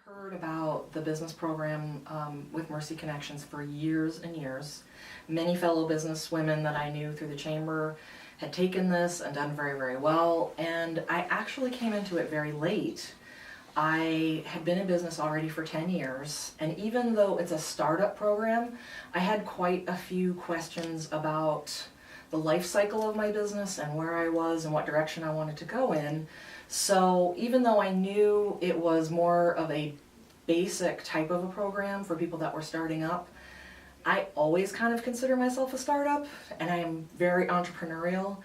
Heard about the business program with Mercy Connections for years and years. Many fellow business women that I knew through the chamber had taken this and done very, very well, and I actually came into it very late. I had been in business already for 10 years, and even though it's a startup program, I had quite a few questions about the life cycle of my business and where I was and what direction I wanted to go in. So even though I knew it was more of a basic type of a program for people that were starting up, I always kind of consider myself a startup, and I am very entrepreneurial,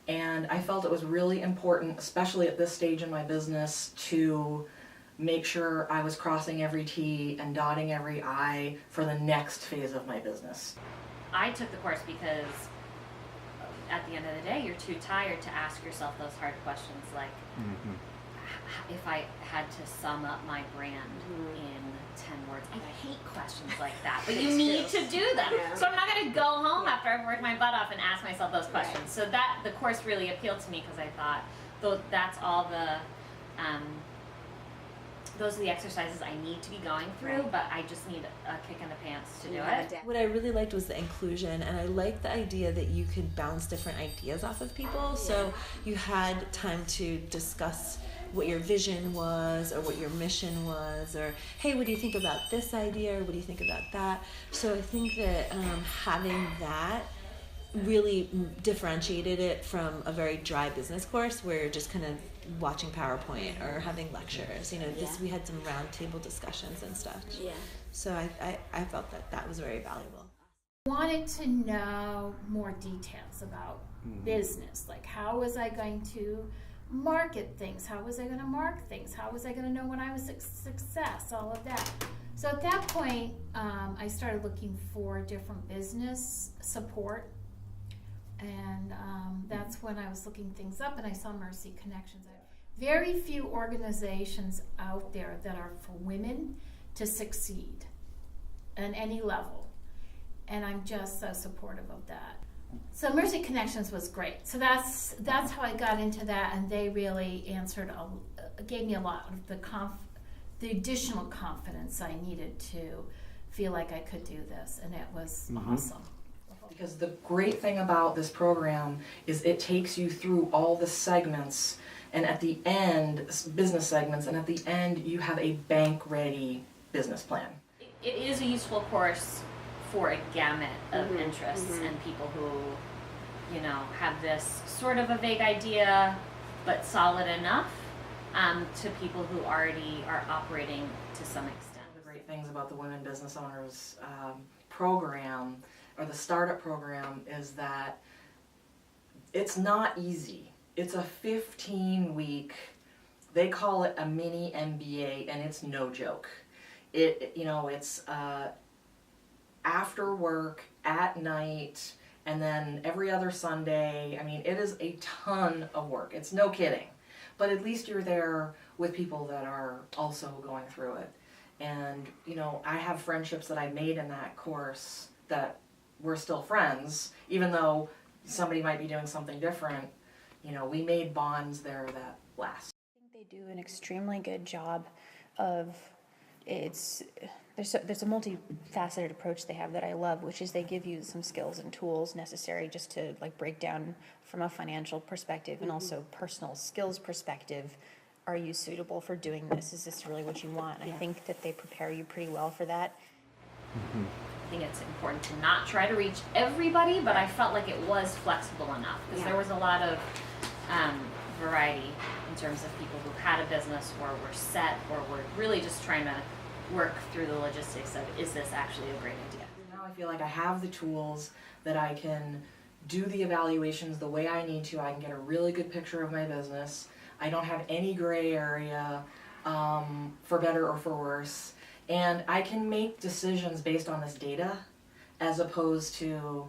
and I felt it was really important, especially at this stage in my business, to make sure I was crossing every T and dotting every I for the next phase of my business. I took the course because at the end of the day, you're too tired to ask yourself those hard questions like, if I had to sum up my brand in 10 words. I hate questions like that, but you need to do them. Yeah. So I'm not going to go home after I've worked my butt off and ask myself those questions. Right. So that the course really appealed to me because I thought, that's all the those are the exercises I need to be going through, but I just need a kick in the pants to do it. What I really liked was the inclusion, and I liked the idea that you could bounce different ideas off of people. So you had time to discuss what your vision was or what your mission was, or hey, what do you think about this idea, or what do you think about that? So I think that having that really differentiated it from a very dry business course where you're just kind of watching PowerPoint or having lectures. We had some roundtable discussions and stuff. Yeah. So I felt that was very valuable. I wanted to know more details about business, like how was I going to market things, how was I going to mark things, how was I going to know when I was a success, all of that. So at that point, I started looking for different business support, and that's when I was looking things up, and I saw Mercy Connections. Very few organizations out there that are for women to succeed at any level, and I'm just so supportive of that. So Mercy Connections was great. So that's how I got into that, and they really gave me a lot of the additional confidence I needed to feel like I could do this, and it was awesome. Because the great thing about this program is it takes you through all the segments, and at the end, business segments, and at the end you have a bank-ready business plan. It is a useful course for a gamut of interests and people who, have this sort of a vague idea but solid enough, to people who already are operating to some extent. One of the great things about the Women Business Owners program, or the startup program, is that it's not easy. It's a 15-week, they call it a mini MBA, and it's no joke. It's after work, at night, and then every other Sunday. I mean, it is a ton of work. It's no kidding. But at least you're there with people that are also going through it. And, I have friendships that I made in that course that we're still friends, even though somebody might be doing something different. We made bonds there that last. I think they do an extremely good job of there's a multifaceted approach they have that I love, which is they give you some skills and tools necessary just to break down from a financial perspective and also personal skills perspective. Are you suitable for doing this? Is this really what you want? I think that they prepare you pretty well for that. I think it's important to not try to reach everybody, but I felt like it was flexible enough because there was a lot of variety in terms of people who had a business or were set or were really just trying to work through the logistics of, is this actually a great idea? Now I feel like I have the tools that I can do the evaluations the way I need to. I can get a really good picture of my business. I don't have any gray area, for better or for worse. And I can make decisions based on this data, as opposed to,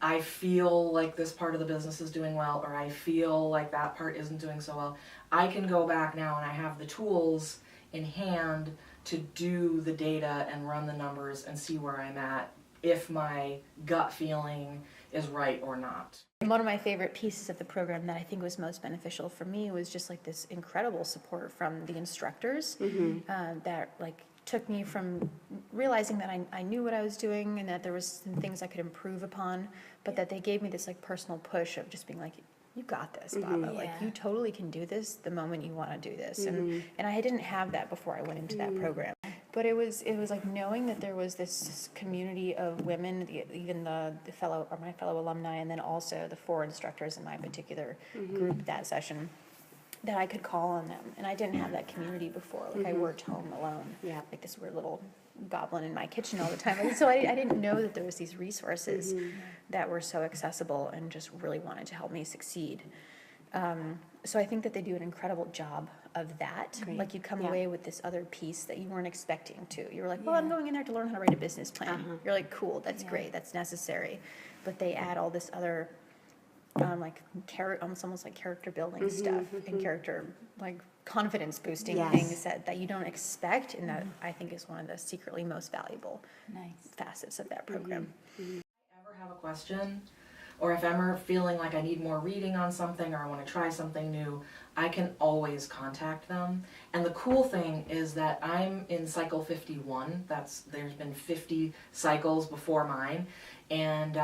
I feel like this part of the business is doing well, or I feel like that part isn't doing so well. I can go back now and I have the tools in hand to do the data and run the numbers and see where I'm at, if my gut feeling is right or not. And one of my favorite pieces of the program that I think was most beneficial for me was just like this incredible support from the instructors that like took me from realizing that I knew what I was doing and that there was some things I could improve upon, but that they gave me this like personal push of just being like, you got this, Baba. Like you totally can do this the moment you want to do this. And I didn't have that before I went into that program. But it was like knowing that there was this community of women, even my fellow alumni, and then also the 4 instructors in my particular group that session, that I could call on them. And I didn't have that community before. Like I worked home alone, like this weird little goblin in my kitchen all the time. Like, so I didn't know that there was these resources that were so accessible and just really wanted to help me succeed. So I think that they do an incredible job of that. Like you come away with this other piece that you weren't expecting to. You were like, well, I'm going in there to learn how to write a business plan. You're like, cool, that's great, that's necessary. But they add all this other like almost like character building stuff and character like confidence boosting things that you don't expect, and that I think is one of the secretly most valuable facets of that program. If I ever have a question, or if I'm ever feeling like I need more reading on something, or I want to try something new, I can always contact them. And the cool thing is that I'm in cycle 51. There's been 50 cycles before mine, and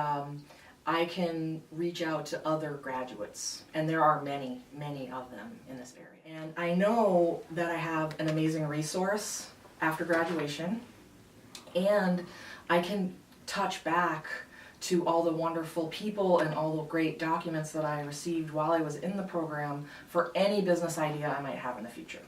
I can reach out to other graduates, and there are many, many of them in this area. And I know that I have an amazing resource after graduation, and I can touch back to all the wonderful people and all the great documents that I received while I was in the program for any business idea I might have in the future.